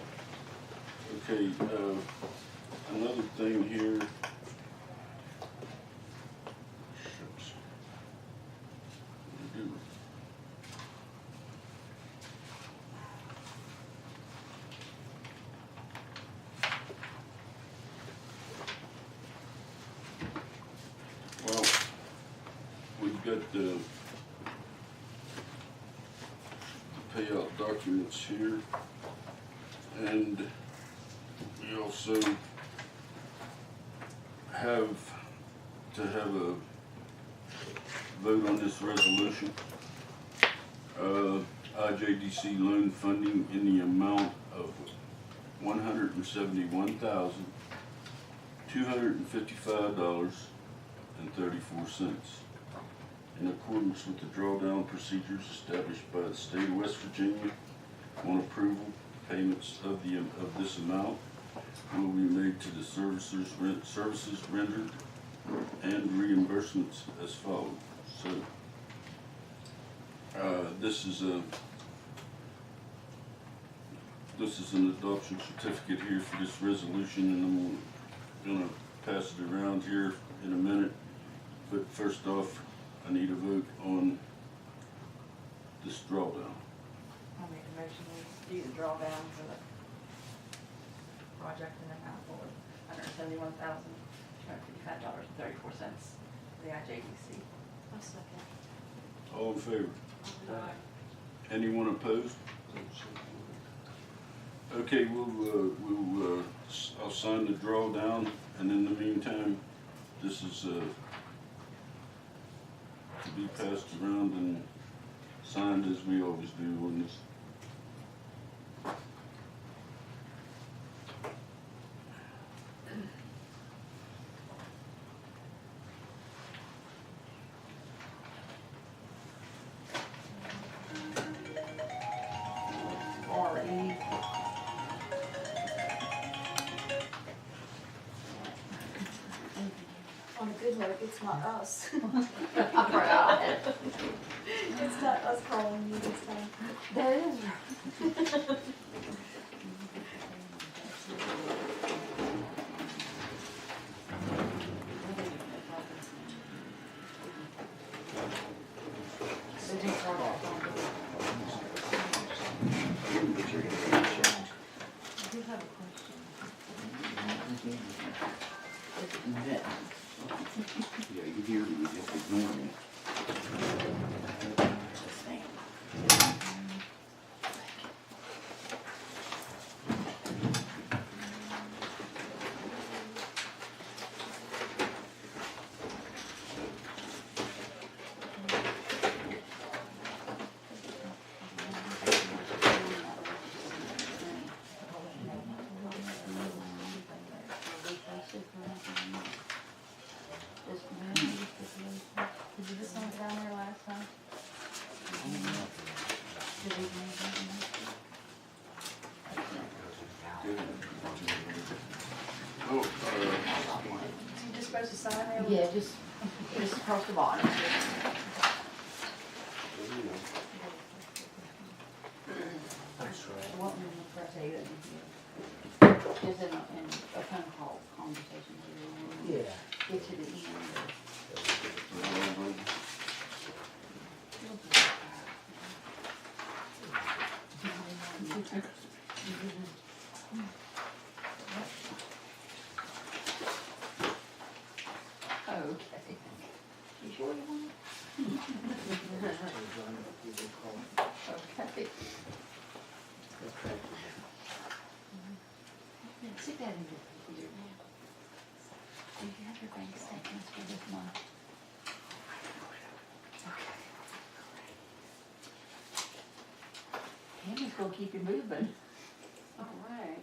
Okay, another thing here. Shucks. What do I do? Well, we've got the payout documents here, and we also have to have a vote on this resolution. IJDC loan funding in the amount of $171,255.34 in accordance with the drawdown procedures established by the state of West Virginia. On approval, payments of this amount will be made to the services rendered and reimbursements as follows. So this is an adoption certificate here for this resolution, and I'm gonna pass it around here in a minute. But first off, I need a vote on this drawdown. I'll make a motion to do the drawdown for the project in the amount of $171,255.34 for the IJDC. I'll second. All in favor? Anyone opposed? Okay, I'll sign the drawdown, and in the meantime, this is to be passed around and signed as we always do on this. R.E. On a good note, it's not us. I forgot. It's not us calling you this time. That is right. Yeah, you hear me, you just ignore me. Did you just sign it down there last time? Oh, You just supposed to sign there? Yeah, just across the bottom. What in the press are you in here? Just in a phone call conversation. Yeah. Get to the end. Sit down in your computer now. Do you have your bank statements for this month? Tammy's gonna keep you moving. All right.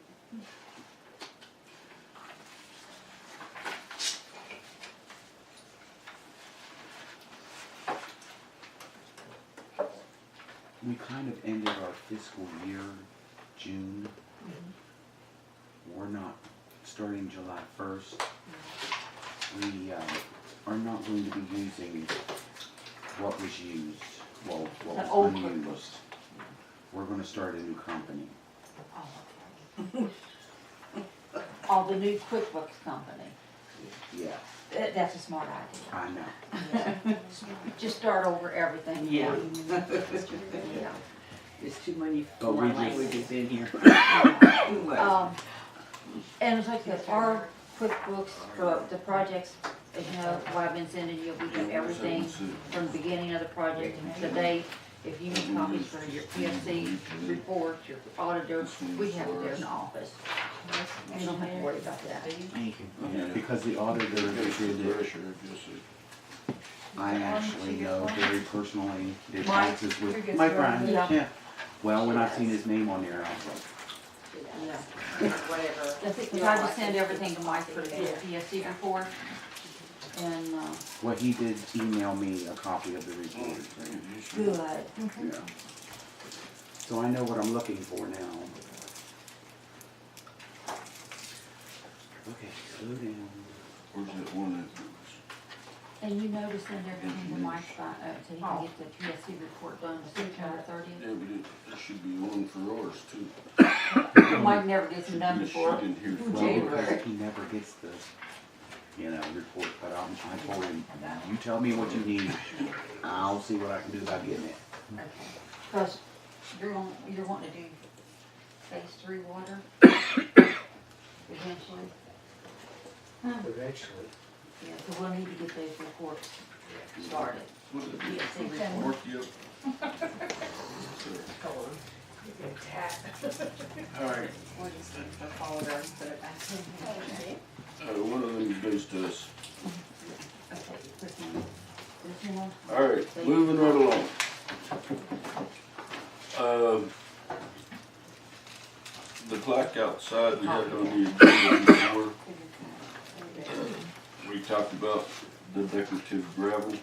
We kind of ended our fiscal year June. We're not starting July 1st. We are not going to be using what was used, well, what The was old unused. QuickBooks. We're gonna start a new company. Oh, okay. Oh, the new QuickBooks company. Yeah, That's a smart idea. I know. Just start over everything. Yeah. Yeah. There's too many But we foreign just- languages in here. And it's like that, our QuickBooks, for the projects, as you know, what I've been sending you, we do everything from the beginning of the project to date. If you need copies for your PSC reports, your auditors, we have it there in the office. You don't have to worry about that. Thank you. Yeah, because the auditor did it. I actually know very personally, did Mike? taxes Who with gets Mike the- Ryan, Yeah. yeah. Well, when I seen his name on there, I was like, Yeah. Whatever. That's it, 'cause I just send everything to Mike for his PSC report. And, well, he did email me a copy of the report. good. Yeah. So I know what I'm looking for now. Okay, slow down. Where's that one And you know to send everything to Mike, so he can get the PSC report done September at? 30th. Yeah, but it should be on for ours too. Mike never gets them done She before didn't hear from Well, January. because he never gets the, report, but I told him, you tell me what you need, I'll see what I can do about getting it. Okay. Because you're wanting to do phase 3 water eventually. Eventually. Yeah, so we'll need to get those reports started. What did PSC it report. mark you up? All right, We'll just keep the folder and put it back in. one of them goes to us. Okay, this one. This one. All right, moving right along. The plaque outside, we had on the agenda before. We talked about the decorative gravel.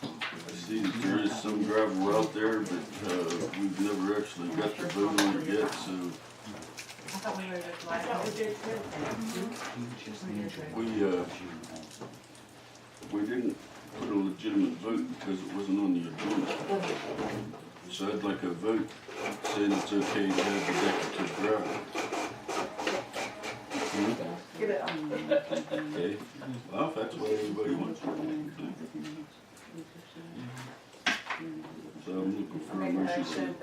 I see that there is some gravel out there, but, we've never actually got the vote on it yet, so I thought we were just like, oh, we did too. we didn't put a legitimate vote because it wasn't on the agenda. So I'd like a vote saying it's okay to have the decorative gravel. Get it. Okay, well, if that's what everybody wants to do. So I'm looking for a Make a motion. motion,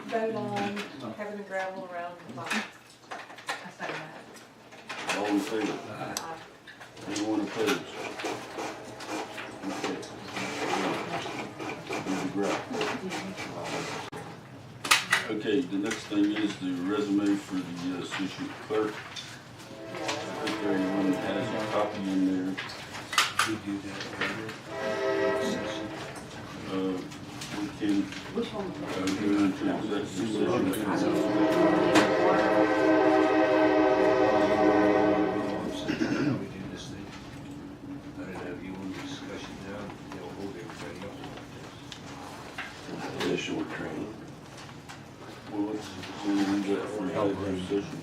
vote on having the gravel around the block. I said that. All in favor? Anyone opposed? Okay. Do the gravel. Okay, the next thing is the resume for the associate clerk. I think everyone has a copy in there. We do that We can Which one? go into executive session. how we do this thing. I don't know if you want a discussion now, they'll hold everybody else. Additional training. Well, let's leave that for executive session.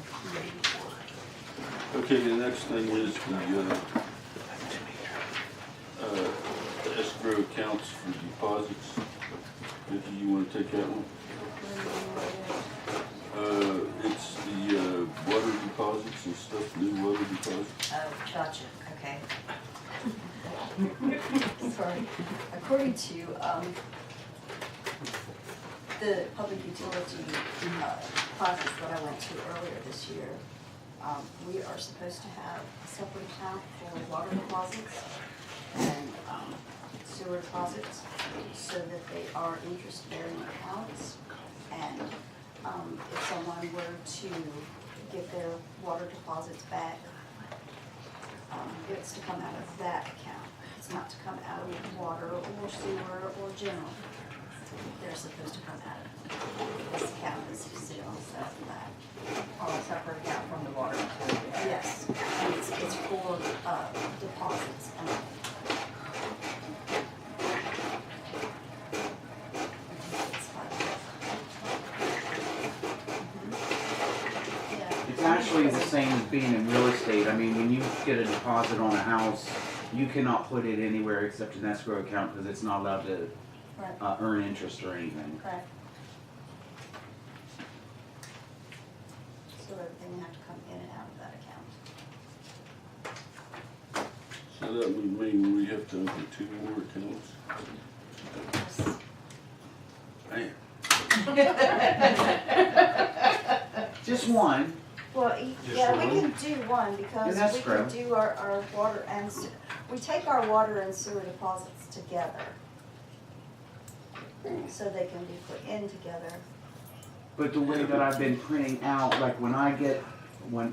Okay, the next thing is the escrow accounts for deposits. Vicki, you wanna take that one? It's the water deposits and stuff, new water deposits. Oh, gotcha, okay. Sorry. According to, the public utility, classes that I went to earlier this year, we are supposed to have a separate account for water deposits. And, sewer deposits so that they are interest-bearing accounts. And if someone were to get their water deposits back, it's to come out of that account. It's not to come out of water or sewer or general. They're supposed to come out of this account, this is all set for that. On a separate account from the water. Yes, and it's for deposits and It's actually the same as being in real estate. I mean, when you get a deposit on a house, you cannot put it anywhere except an escrow account because it's not allowed to Right. earn interest or anything. Correct. So everything have to come in and out of that account. So that would mean we have to open 2 more accounts? Man. Just one. Well, Just yeah, we one? can do one because An we escrow. can do our water and, we take our water and sewer deposits together. So they can be put in together. But the way that I've been printing out, like when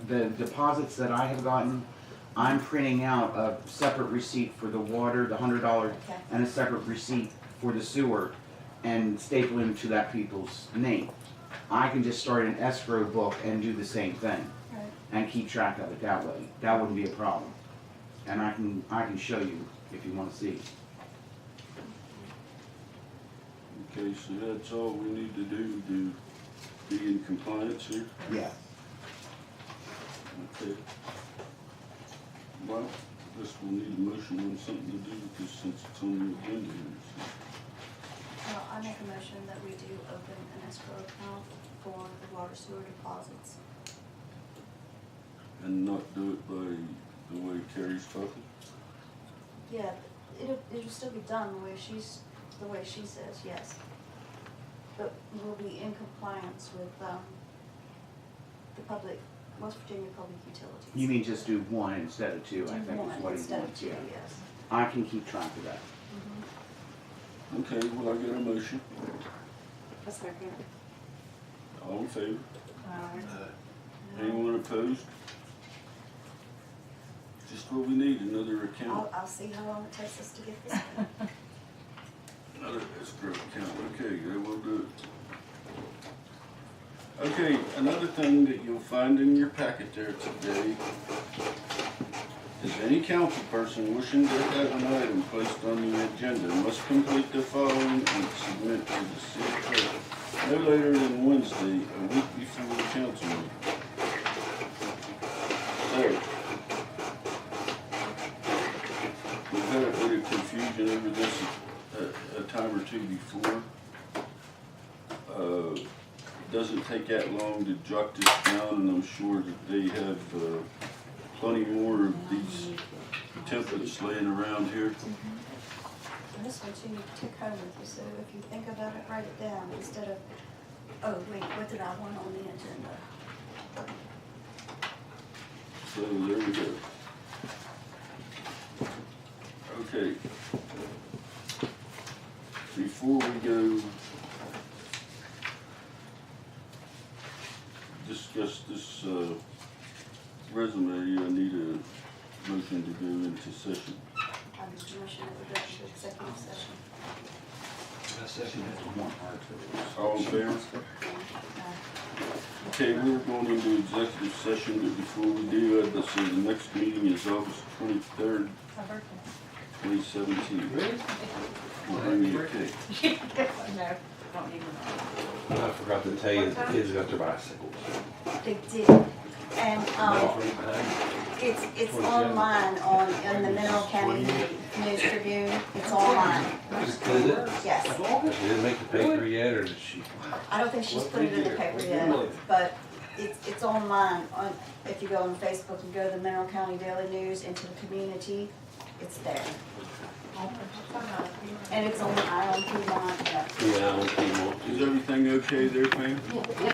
the deposits that I have gotten, I'm printing out a separate receipt for the water, the $100, Okay. and a separate receipt for the sewer, and stapling them to that people's name. I can just start an escrow book and do the same thing, Right. and keep track of it that way. That wouldn't be a problem. And I can show you if you want to see. Okay, so that's all we need to do to be in compliance here? Yeah. Okay. Well, I guess we'll need a motion on something to do because since it's on the agenda here. Well, I make a motion that we do open an escrow account for the water sewer deposits. And not do it by the way Carrie's talking? Yeah, it'll still be done the way she says, yes. But we'll be in compliance with, the West Virginia Public Utilities. You mean just do one instead of two, I Do think one is what he instead of wants, two, yeah. yes. I can keep track of that. Okay, well, I get a motion. A second. All in favor? Anyone opposed? Just what we need, another account. I'll see how long it takes us to get this one. Another escrow account, okay, that will do it. Okay, another thing that you'll find in your packet there today is any council person wishing to have an item placed on the agenda must complete the following and submit to the city clerk no later than Wednesday, a week before the council meeting. So, we've had a bit of confusion over this a time or two before. It doesn't take that long to jot this down, and I'm sure that they have plenty more of these templates laying around here. And this one too, you took home with you, so if you think about it, write it down instead of, oh wait, what did I want on the agenda? So there we go. Okay. Before we go discuss this resume, I need a motion to go into session. I make a motion that we go to executive session. All in favor? Okay, we're going into executive session, but before we do, I'd say the next meeting is August 23rd, 2017. We'll bring you a cake. No, don't even. I forgot to tell you, the kids got their bicycles. They did, and, it's online in the Mineral County News Tribune, it's online, Is it? yes. She didn't make the paper yet, or did she? I don't think she's put it in the paper yet, but it's online, if you go on Facebook and go to the Mineral County Daily News into the community, it's there. And it's on the Piedmont. Yeah, on Piedmont. Is everything okay there, Pam?